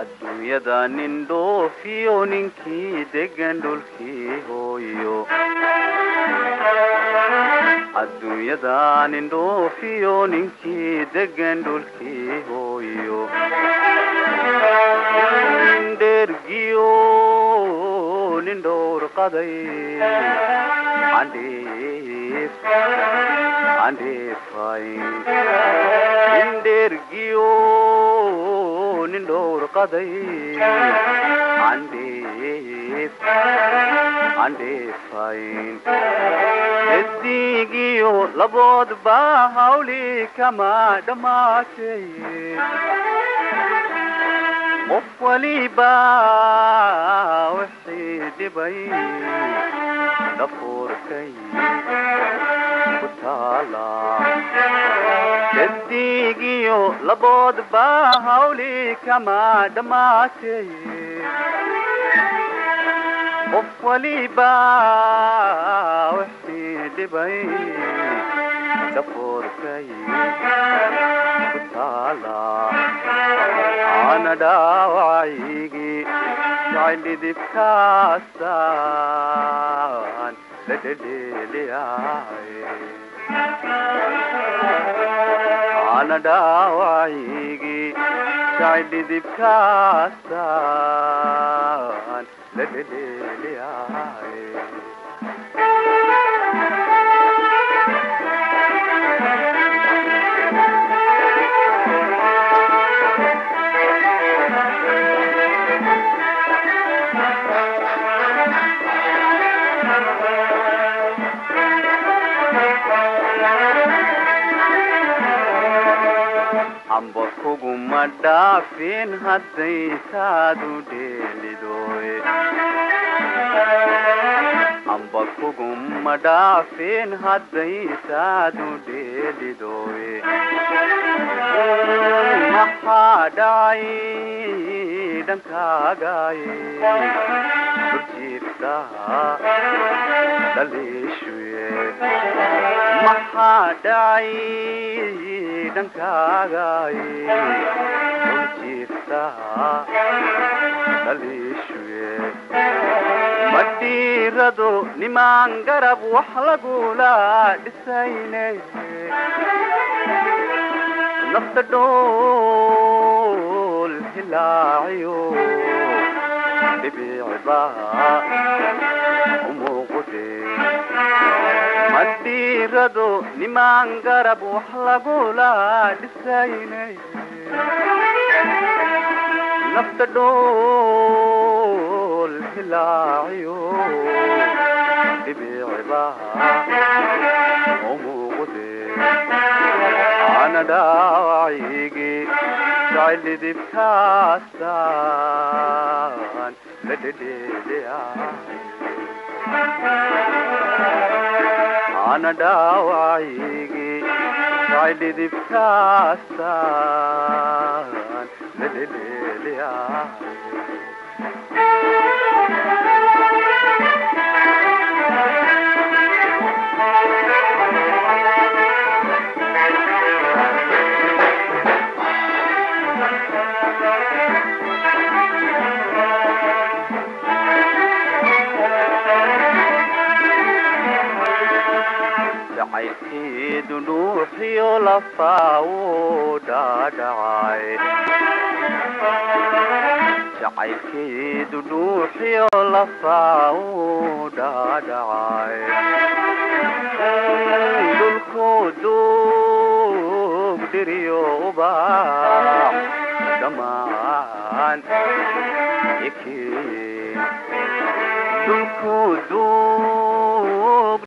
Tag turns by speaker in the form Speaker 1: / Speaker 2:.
Speaker 1: adduunyada nin dhoofiyo ninkii degan dhulkii hooyo adduunyada nin dhoofiyo ninkii degan dhulkii hooyo nin dhergiyo nin dhowr qaday andheefayn nin dhergiyo nin dhowr qaday andheefayn eddigiyo laboodba hawli kama dhammaatay qof waliba wixii dhibay dhafuurkay ku taala eddigiyo laboodba hawli kama dhammaatay qof waliba wixii dhibay dhafuurkay ku taala ana dhaawacigii jacayldhidibkaasaan la dhedheeliyay ana dhaawacigii jacayldhidibkaasaan la dhedheeliyay amba kuguma dhaafin hadday taadu dheelidoy amba kuguma dhaafin hadday taadu dheelidoy maxaa dhacay dhankaagaye burjiifta dhaliishuye maxaa dhacay dhankaagaye burjiifta dhaliishuye madhiirado nimaan garab wax lagula dhisayne nafta dhool hilaaciyo dhibicba umuuqde madhiirado nimaan garab wax lagula dhisayne nafta dhool hilaaciyo dhibicba umuuqde ana dhaawacigii jacayldhidibkaasaan la dhedheeliyay ana dhaawacigii jacayldhidibkaasaan la dhedheeliyay jacaylkeedu dhuuxiyo lafaa wuu dhaadhacay jacaylkeedu dhuuxiyo lafaa wuu dhaadhacay dhulkuu duug dhiriyo ubaax dhammaan ekeen dhulkuu duug